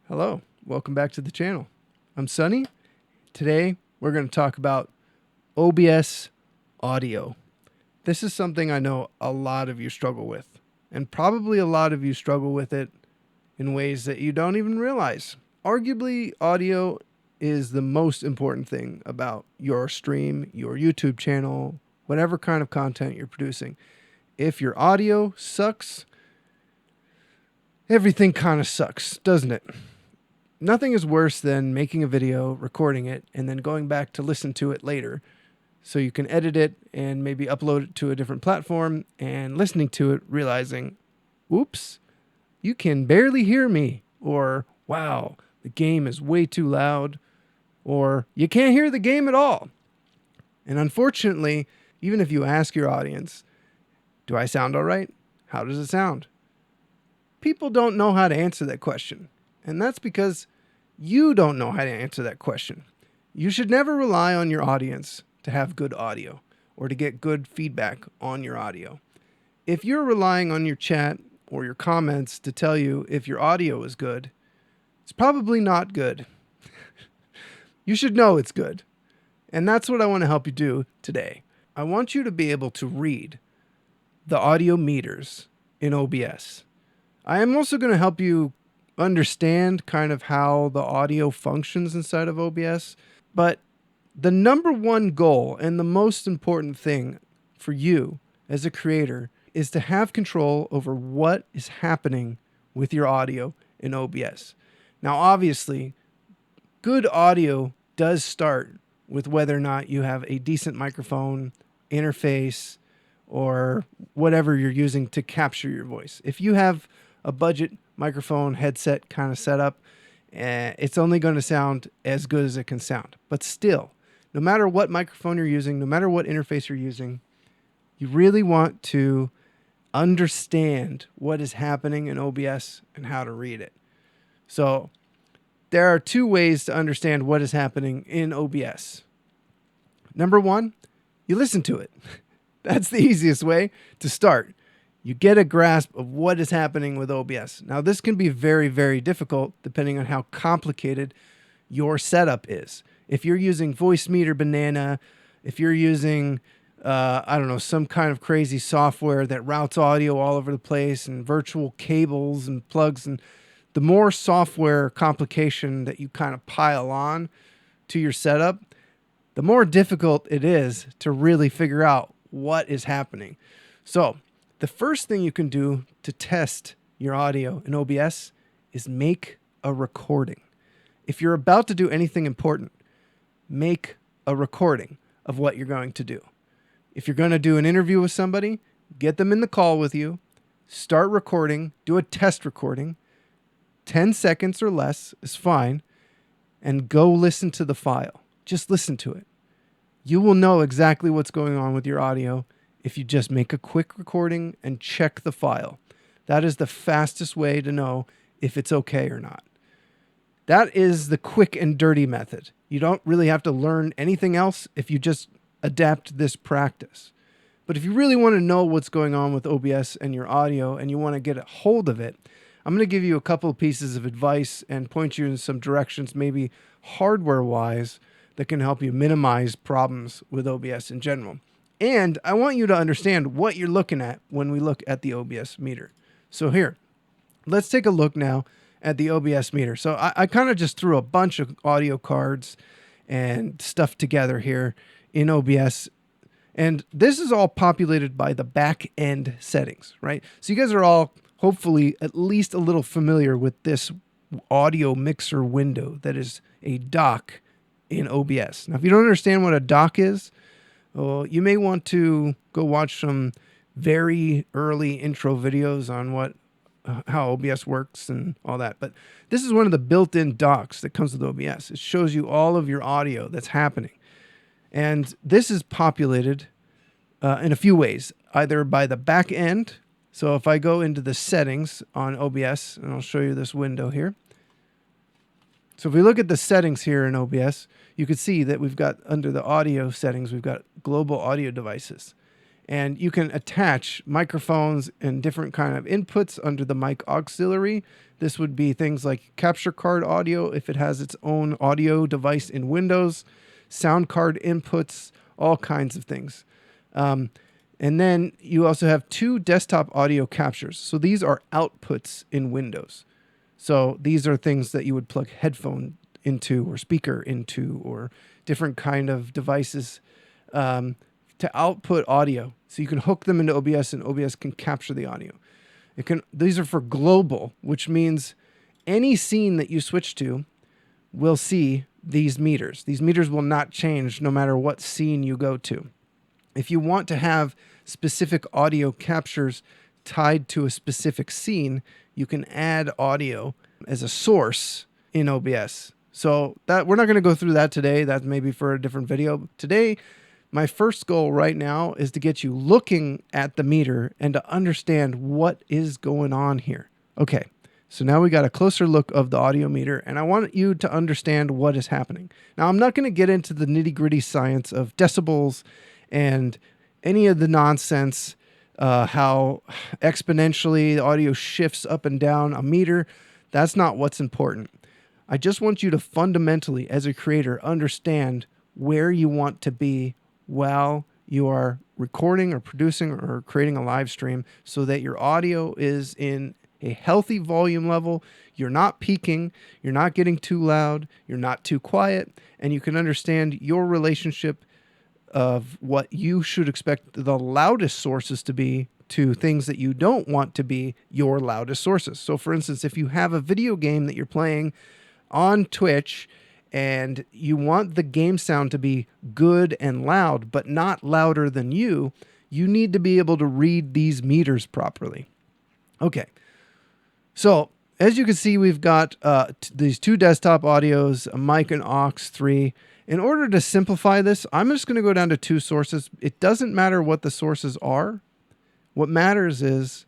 Hello, welcome back to the channel. I'm Sunny. Today we're going to talk about OBS audio. This is something I know a lot of you struggle with, and probably a lot of you struggle with it in ways that you don't even realize. Arguably, audio is the most important thing about your stream, your YouTube channel, whatever kind of content you're producing. If your audio sucks, everything kind of sucks, doesn't it? Nothing is worse than making a video, recording it, and then going back to listen to it later so you can edit it and maybe upload it to a different platform, and listening to it realizing, oops, you can barely hear me, or wow, the game is way too loud, or you can't hear the game at all. And unfortunately, even if you ask your audience, do I sound all right? How does it sound? People don't know how to answer that question. And that's because you don't know how to answer that question. You should never rely on your audience to have good audio or to get good feedback on your audio. If you're relying on your chat or your comments to tell you if your audio is good, it's probably not good. You should know it's good. And that's what I want to help you do today. I want you to be able to read the audio meters in OBS. I am also going to help you understand kind of how the audio functions inside of OBS. But the number one goal and the most important thing for you as a creator is to have control over what is happening with your audio in OBS. Now, obviously, good audio does start with whether or not you have a decent microphone, interface, or whatever you're using to capture your voice. If you have a budget microphone headset kind of setup, it's only going to sound as good as it can sound. But still, no matter what microphone you're using, no matter what interface you're using, you really want to understand what is happening in OBS and how to read it. So there are two ways to understand what is happening in OBS. Number one, you listen to it. That's the easiest way to start. You get a grasp of what is happening with OBS. Now, this can be very, very difficult depending on how complicated your setup is. If you're using Voicemeeter Banana, if you're using, some kind of crazy software that routes audio all over the place and virtual cables and plugs, and the more software complication that you kind of pile on to your setup, the more difficult it is to really figure out what is happening. So the first thing you can do to test your audio in OBS is make a recording. If you're about to do anything important, make a recording of what you're going to do. If you're going to do an interview with somebody, get them in the call with you, start recording, do a test recording, 10 seconds or less is fine, and go listen to the file. Just listen to it. You will know exactly what's going on with your audio if you just make a quick recording and check the file. That is the fastest way to know if it's okay or not. That is the quick and dirty method. You don't really have to learn anything else if you just adapt this practice. But if you really want to know what's going on with OBS and your audio and you want to get a hold of it, I'm going to give you a couple of pieces of advice and point you in some directions, maybe hardware-wise, that can help you minimize problems with OBS in general. And I want you to understand what you're looking at when we look at the OBS meter. So here, let's take a look now at the OBS meter. So I kind of just threw a bunch of audio cards and stuff together here in OBS. And this is all populated by the back end settings, right? So you guys are all hopefully at least a little familiar with this audio mixer window that is a dock in OBS. Now, if you don't understand what a dock is, well, you may want to go watch some very early intro videos on how OBS works and all that. But this is one of the built-in docks that comes with OBS. It shows you all of your audio that's happening. And this is populated in a few ways, either by the back end. So if I go into the settings on OBS, and I'll show you this window here. So if we look at the settings here in OBS, you can see that we've got under the audio settings, we've got global audio devices. And you can attach microphones and different kind of inputs under the mic auxiliary This would be things like capture card audio if it has its own audio device in Windows, sound card inputs, all kinds of things. And then you also have 2 desktop audio captures. So these are outputs in Windows. So these are things that you would plug headphone into or speaker into or different kind of devices to output audio. So you can hook them into OBS and OBS can capture the audio. These are for global, which means any scene that you switch to will see these meters. These meters will not change no matter what scene you go to. If you want to have specific audio captures tied to a specific scene, you can add audio as a source in OBS. So that we're not going to go through that today. That's maybe for a different video. Today, my first goal right now is to get you looking at the meter and to understand what is going on here. Okay, so now we got a closer look of the audio meter, and I want you to understand what is happening. Now, I'm not going to get into the nitty-gritty science of decibels and any of the nonsense, how exponentially the audio shifts up and down a meter. That's not what's important. I just want you to fundamentally, as a creator, understand where you want to be while you are recording or producing or creating a live stream so that your audio is in a healthy volume level. You're not peaking, you're not getting too loud, you're not too quiet, and you can understand your relationship of what you should expect the loudest sources to be to things that you don't want to be your loudest sources. So for instance, if you have a video game that you're playing on Twitch and you want the game sound to be good and loud, but not louder than you need to be able to read these meters properly. Okay, so as you can see, we've got these 2 desktop audios, a mic and aux 3. In order to simplify this, I'm just going to go down to 2 sources. It doesn't matter what the sources are. What matters is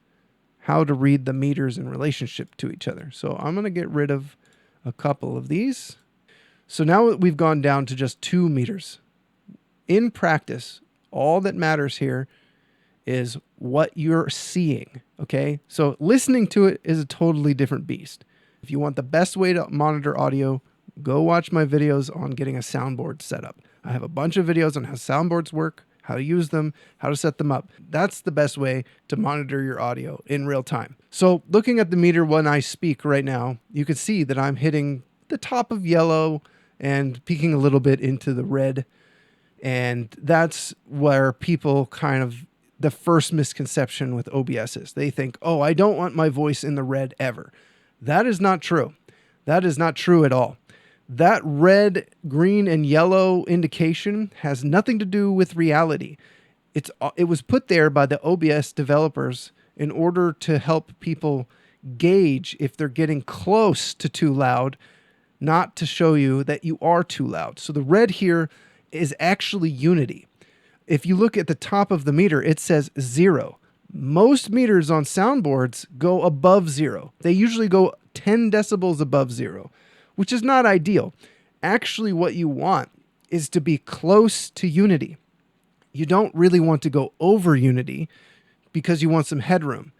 how to read the meters in relationship to each other. So I'm going to get rid of a couple of these. So now we've gone down to just 2 meters. In practice, all that matters here is what you're seeing, okay? So listening to it is a totally different beast. If you want the best way to monitor audio, go watch my videos on getting a soundboard set up. I have a bunch of videos on how soundboards work, how to use them, how to set them up. That's the best way to monitor your audio in real time. So looking at the meter when I speak right now, you can see that I'm hitting the top of yellow and peeking a little bit into the red. And that's where people kind of, the first misconception with OBS is. They think, oh, I don't want my voice in the red ever. That is not true. That is not true at all. That red, green, and yellow indication has nothing to do with reality. It was put there by the OBS developers in order to help people gauge if they're getting close to too loud, not to show you that you are too loud. So the red here is actually unity. If you look at the top of the meter, it says 0. Most meters on soundboards go above 0. They usually go 10 decibels above 0, which is not ideal. Actually, what you want is to be close to unity. You don't really want to go over unity because you want some headroom.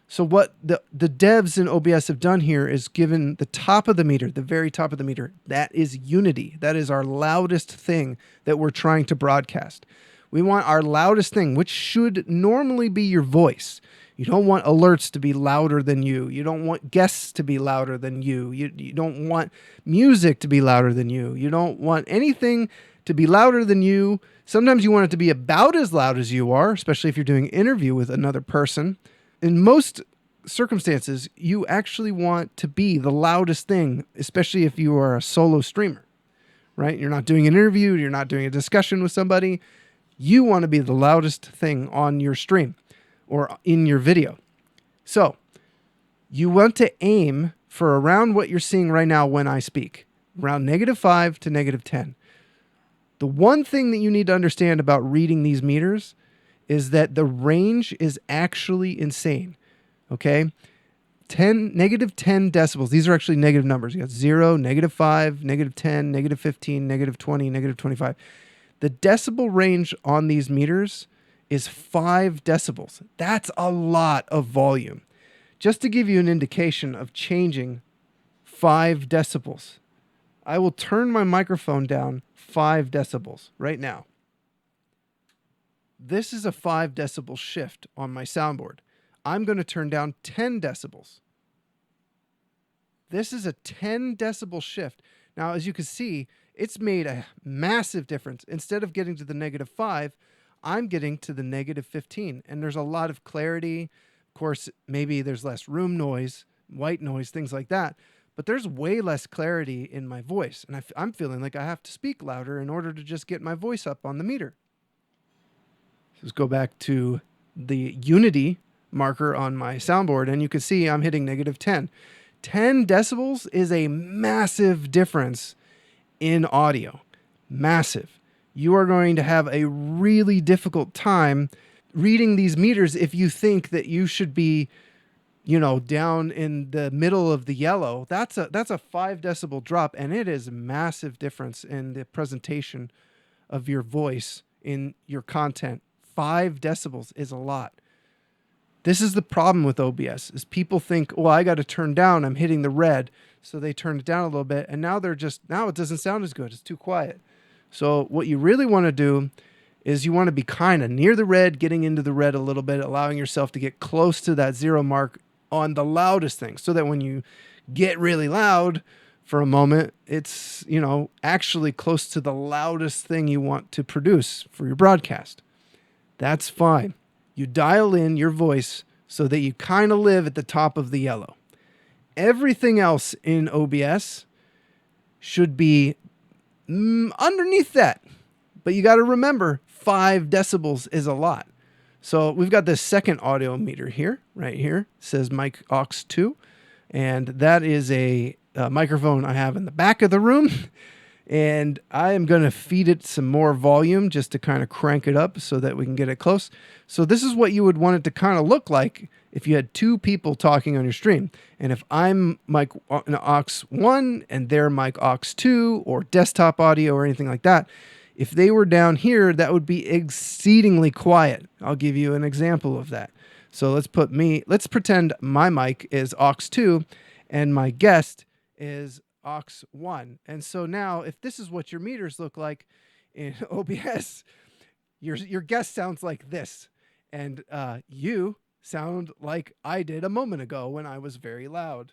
So what the devs in OBS have done here is given the top of the meter, the very top of the meter, that is unity. That is our loudest thing that we're trying to broadcast. We want our loudest thing, which should normally be your voice. You don't want alerts to be louder than you. You don't want guests to be louder than you. You don't want music to be louder than you. You don't want anything to be louder than you. Sometimes you want it to be about as loud as you are, especially if you're doing an interview with another person. In most circumstances, you actually want to be the loudest thing, especially if you are a solo streamer, right? You're not doing an interview. You're not doing a discussion with somebody. You want to be the loudest thing on your stream or in your video. So you want to aim for around what you're seeing right now when I speak, around -5 to -10. The one thing that you need to understand about reading these meters is that the range is actually insane, okay? -10 decibels. These are actually negative numbers. You got 0, -5, -10, -15, -20, -25. The decibel range on these meters is 5 decibels. That's a lot of volume. just to give you an indication of changing 5 decibels. I will turn my microphone down 5 decibels right now. This is a 5 decibel shift on my soundboard. I'm going to turn down 10 decibels. This is a 10 decibel shift. Now, as you can see, it's made a massive difference. Instead of getting to the -5, I'm getting to the -15. And there's a lot of clarity. Of course, maybe there's less room noise, white noise, things like that. But there's way less clarity in my voice. And I'm feeling like I have to speak louder in order to just get my voice up on the meter. Let's go back to the unity marker on my soundboard, and you can see I'm hitting -10. 10 decibels is a massive difference in audio. Massive. You are going to have a really difficult time reading these meters if you think that you should be, down in the middle of the yellow. That's a 5 decibel drop, and it is a massive difference in the presentation of your voice in your content. 5 decibels is a lot. This is the problem with OBS, is people think, well, I got to turn down. I'm hitting the red. So they turn it down a little bit. And now now it doesn't sound as good. It's too quiet. So what you really want to do is you want to be kind of near the red, getting into the red a little bit, allowing yourself to get close to that 0 mark on the loudest thing. So that when you get really loud for a moment, it's, actually close to the loudest thing you want to produce for your broadcast. That's fine. You dial in your voice so that you kind of live at the top of the yellow. Everything else in OBS should be underneath that. But you got to remember, 5 decibels is a lot. So we've got this second audio meter here, right here. It says mic aux 2. And that is a microphone I have in the back of the room. And I am going to feed it some more volume just to kind of crank it up so that we can get it close. So this is what you would want it to kind of look like if you had 2 people talking on your stream. And if I'm mic aux 1 and they're mic aux 2 or desktop audio or anything like that, if they were down here, that would be exceedingly quiet. I'll give you an example of that. So let's pretend my mic is aux 2 and my guest is aux 1. And so now if this is what your meters look like in OBS, your guest sounds like this, and you sound like I did a moment ago when I was very loud.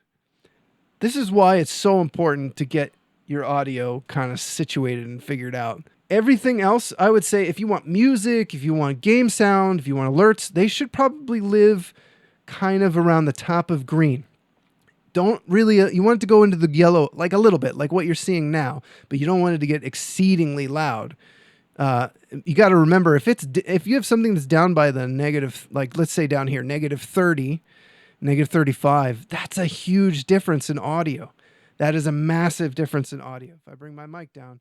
This is why it's so important to get your audio kind of situated and figured out. Everything else, I would say, if you want music, if you want game sound, if you want alerts, they should probably live kind of around the top of green. Don't really, you want it to go into the yellow, like a little bit, like what you're seeing now, but you don't want it to get exceedingly loud. You got to remember, if you have something that's down by the negative, like let's say down here, -30, -35, that's a huge difference in audio. That is a massive difference in audio. If I bring my mic down,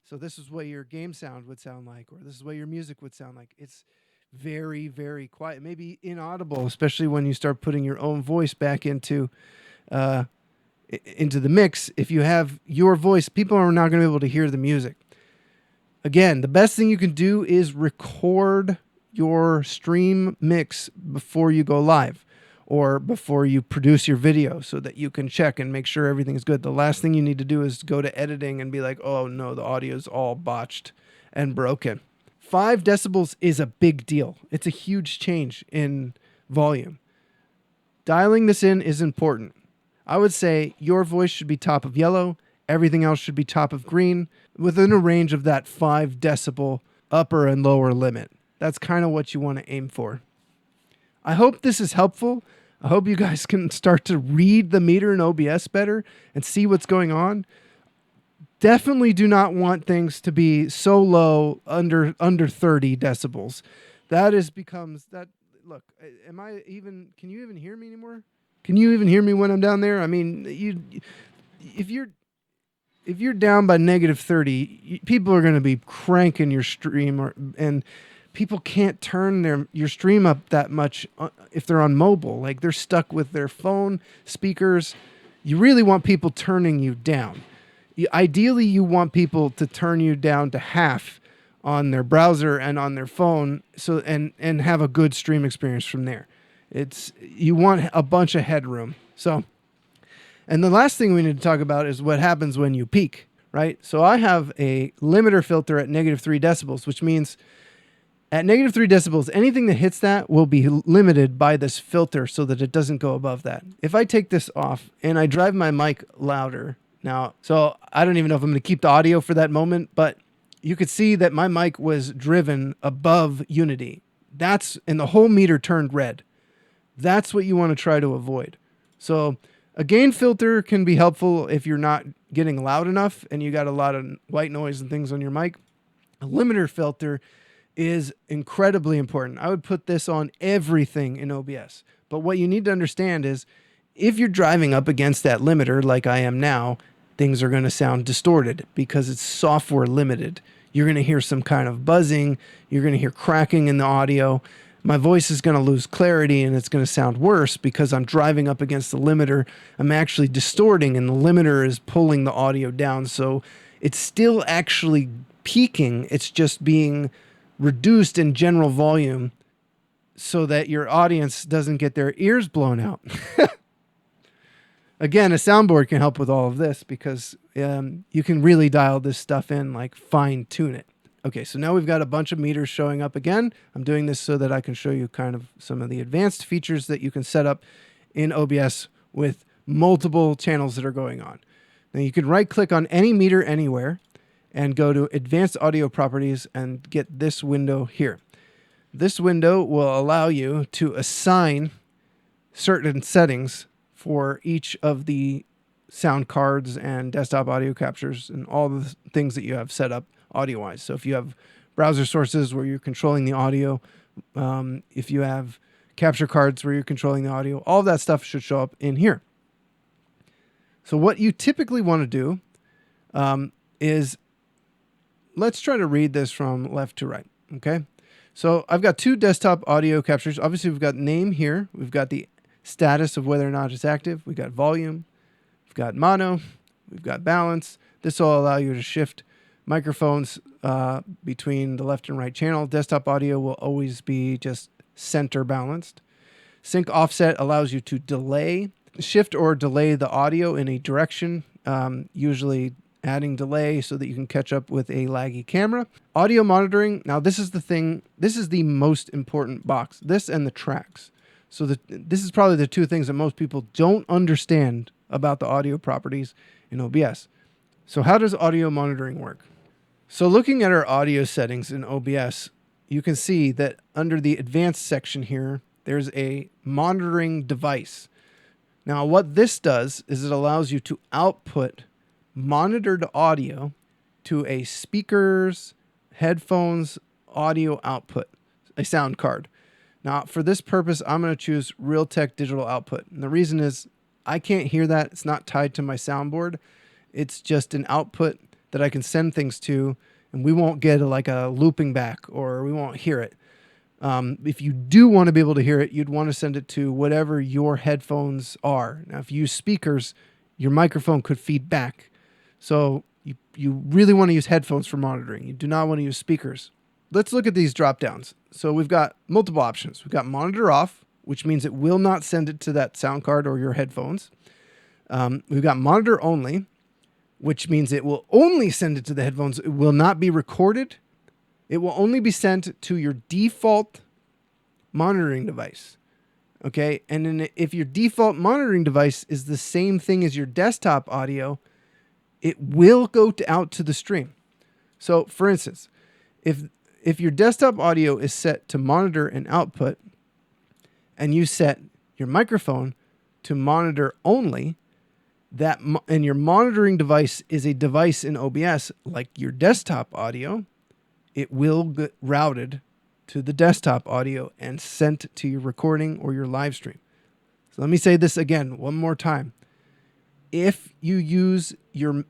so this is what your game sound would sound like, or this is what your music would sound like. It's very, very quiet, maybe inaudible, especially when you start putting your own voice back into the mix. If you have your voice, people are not going to be able to hear the music. Again, the best thing you can do is record your stream mix before you go live or before you produce your video so that you can check and make sure everything is good. The last thing you need to do is go to editing and be like, oh no, the audio is all botched and broken. 5 decibels is a big deal. It's a huge change in volume. Dialing this in is important. I would say your voice should be top of yellow. Everything else should be top of green within a range of that 5 decibel upper and lower limit. That's kind of what you want to aim for. I hope this is helpful. I hope you guys can start to read the meter in OBS better and see what's going on. Definitely do not want things to be so low, under 30 decibels. Look, can you even hear me anymore? Can you even hear me when I'm down there? I mean, if you're down by -30, people are going to be cranking your stream, and people can't turn your stream up that much if they're on mobile. Like, they're stuck with their phone speakers. You really want people turning you down. Ideally, you want people to turn you down to half on their browser and on their phone, and have a good stream experience from there. You want a bunch of headroom. So, and the last thing we need to talk about is what happens when you peak, right? So I have a limiter filter at -3 decibels, which means at -3 decibels, anything that hits that will be limited by this filter so that it doesn't go above that. If I take this off and I drive my mic louder now, so I don't even know if I'm going to keep the audio for that moment, but you could see that my mic was driven above unity. And the whole meter turned red. That's what you want to try to avoid. So a gain filter can be helpful if you're not getting loud enough and you got a lot of white noise and things on your mic. A limiter filter is incredibly important. I would put this on everything in OBS. But what you need to understand is if you're driving up against that limiter like I am now, things are going to sound distorted because it's software limited. You're going to hear some kind of buzzing. You're going to hear cracking in the audio. My voice is going to lose clarity and it's going to sound worse because I'm driving up against the limiter. I'm actually distorting and the limiter is pulling the audio down. So it's still actually peaking. It's just being reduced in general volume so that your audience doesn't get their ears blown out. Again, a soundboard can help with all of this because you can really dial this stuff in, like fine tune it. Okay, so now we've got a bunch of meters showing up again. I'm doing this so that I can show you kind of some of the advanced features that you can set up in OBS with multiple channels that are going on. Now you can right click on any meter anywhere and go to Advanced Audio Properties and get this window here. This window will allow you to assign certain settings for each of the sound cards and desktop audio captures and all the things that you have set up audio-wise. So if you have browser sources where you're controlling the audio, if you have capture cards where you're controlling the audio, all of that stuff should show up in here. So what you typically want to do is, let's try to read this from left to right, okay? So I've got two desktop audio captures. Obviously, we've got name here. We've got the status of whether or not it's active. We've got volume. We've got mono. We've got balance. This will allow you to shift microphones between the left and right channel. Desktop audio will always be just center balanced. Sync offset allows you to shift or delay the audio in a direction, usually adding delay so that you can catch up with a laggy camera. Audio monitoring. Now this is the thing. This is the most important box. This and the tracks. So this is probably the two things that most people don't understand about the audio properties in OBS. So how does audio monitoring work? So looking at our audio settings in OBS, you can see that under the advanced section here, there's a monitoring device. Now what this does is it allows you to output monitored audio to a speaker's headphones audio output, a sound card. Now for this purpose, I'm going to choose Realtek digital output. And the reason is I can't hear that. It's not tied to my soundboard. It's just an output that I can send things to, and we won't get like a looping back or we won't hear it. If you do want to be able to hear it, you'd want to send it to whatever your headphones are. Now, if you use speakers, your microphone could feed back. So you really want to use headphones for monitoring. You do not want to use speakers. Let's look at these drop downs. So we've got multiple options. We've got monitor off, which means it will not send it to that sound card or your headphones. We've got monitor only, which means it will only send it to the headphones. It will not be recorded. It will only be sent to your default monitoring device. Okay, and then if your default monitoring device is the same thing as your desktop audio, it will go out to the stream. So for instance, if your desktop audio is set to monitor and output, and you set your microphone to monitor only, and your monitoring device is a device in OBS like your desktop audio, it will get routed to the desktop audio and sent to your recording or your live stream. So let me say this again one more time. If you use your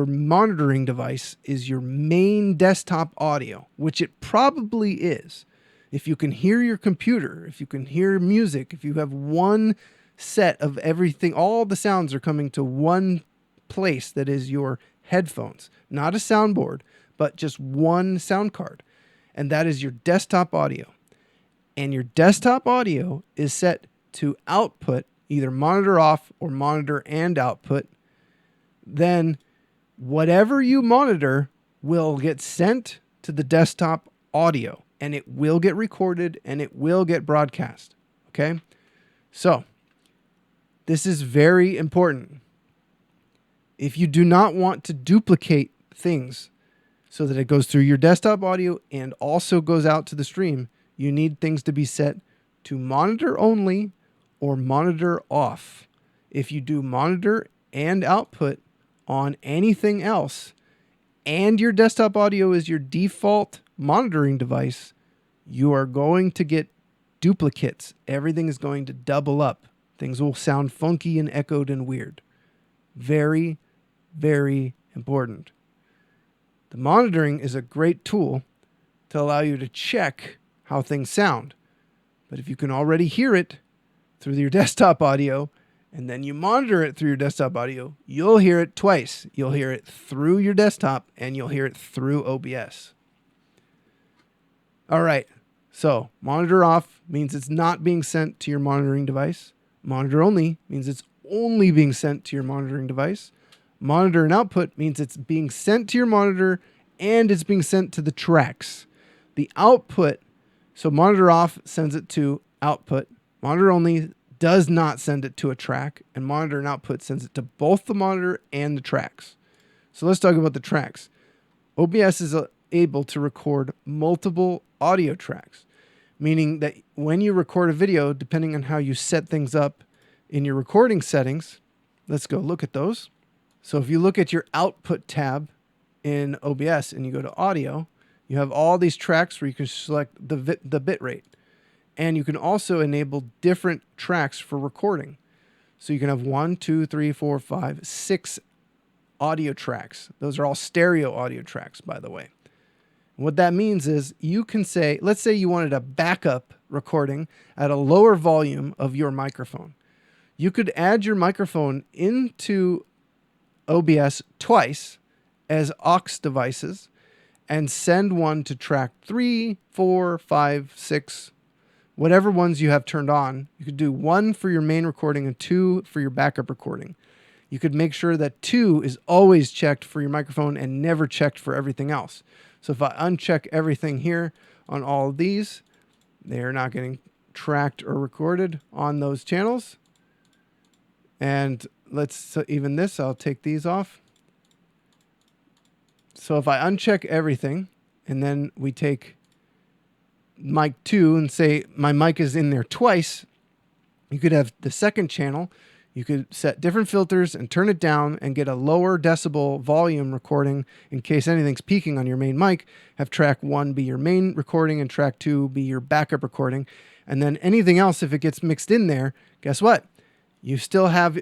monitoring device is your main desktop audio, which it probably is, if you can hear your computer, if you can hear music, if you have one set of everything, all the sounds are coming to one place that is your headphones, not a soundboard, but just one sound card. And that is your desktop audio. and your desktop audio is set to output, either monitor off or monitor and output, then whatever you monitor will get sent to the desktop audio, and it will get recorded and it will get broadcast. Okay? So, this is very important. If you do not want to duplicate things so that it goes through your desktop audio and also goes out to the stream, you need things to be set to monitor only or monitor off. If you do monitor and output on anything else and your desktop audio is your default monitoring device, you are going to get duplicates. Everything is going to double up. Things will sound funky and echoed and weird. Very, very important. The monitoring is a great tool to allow you to check how things sound. But if you can already hear it through your desktop audio, and then you monitor it through your desktop audio, you'll hear it twice. You'll hear it through your desktop, and you'll hear it through OBS. All right, so monitor off means it's not being sent to your monitoring device. Monitor only means it's only being sent to your monitoring device. Monitor and output means it's being sent to your monitor and it's being sent to the tracks. The output, so monitor off sends it to output. Monitor only does not send it to a track, and monitor and output sends it to both the monitor and the tracks. So let's talk about the tracks. OBS is able to record multiple audio tracks, meaning that when you record a video, depending on how you set things up in your recording settings, let's go look at those. So if you look at your output tab in OBS and you go to audio, you have all these tracks where you can select the bit rate. And you can also enable different tracks for recording. So you can have 1, 2, 3, 4, 5, 6 audio tracks. Those are all stereo audio tracks, by the way. And what that means is you can say, let's say you wanted a backup recording at a lower volume of your microphone. You could add your microphone into OBS twice as aux devices and send one to track 3, 4, 5, 6, whatever ones you have turned on. You could do 1 for your main recording and 2 for your backup recording. You could make sure that 2 is always checked for your microphone and never checked for everything else. So if I uncheck everything here on all of these, they are not getting tracked or recorded on those channels. And let's even this, I'll take these off. So if I uncheck everything and then we take mic 2 and say my mic is in there twice, you could have the second channel. You could set different filters and turn it down and get a lower decibel volume recording in case anything's peaking on your main mic. Have track 1 be your main recording and track 2 be your backup recording. And then anything else, if it gets mixed in there, guess what? You still have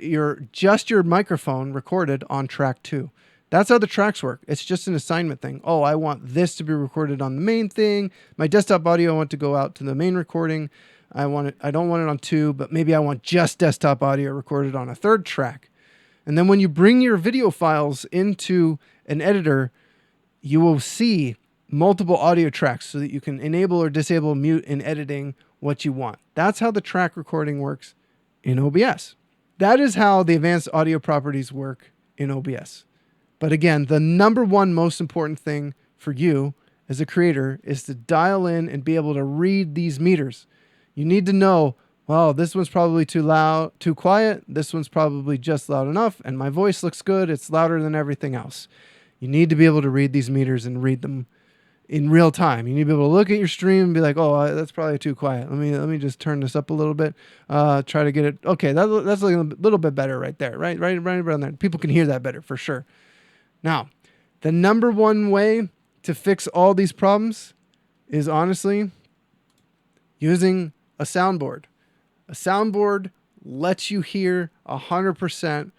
just your microphone recorded on track 2. That's how the tracks work. It's just an assignment thing. Oh, I want this to be recorded on the main thing. My desktop audio I want to go out to the main recording. I don't want it on 2, but maybe I want just desktop audio recorded on a 3rd track. And then when you bring your video files into an editor, you will see multiple audio tracks so that you can enable or disable mute in editing what you want. That's how the track recording works in OBS. That is how the advanced audio properties work in OBS. But again, the number one most important thing for you as a creator is to dial in and be able to read these meters. You need to know, well, this one's probably too loud, too quiet. This one's probably just loud enough. And my voice looks good. It's louder than everything else. You need to be able to read these meters and read them in real time. You need to be able to look at your stream and be like, oh, that's probably too quiet. Let me just turn this up a little bit. Try to get it. Okay, that's a little bit better right there. Right around there. People can hear that better for sure. Now, the number one way to fix all these problems is honestly using a soundboard. A soundboard lets you hear 100%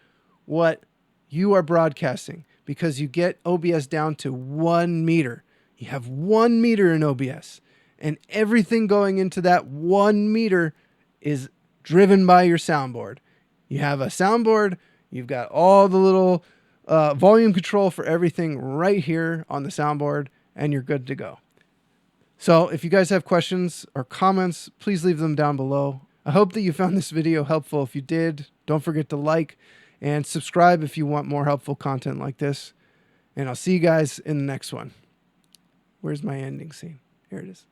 what you are broadcasting because you get OBS down to 1 meter. You have 1 meter in OBS, and everything going into that 1 meter is driven by your soundboard. You have a soundboard, you've got all the little volume control for everything right here on the soundboard, and you're good to go. So if you guys have questions or comments, please leave them down below. I hope that you found this video helpful. If you did, don't forget to like and subscribe if you want more helpful content like this. And I'll see you guys in the next one. Where's my ending scene? Here it is.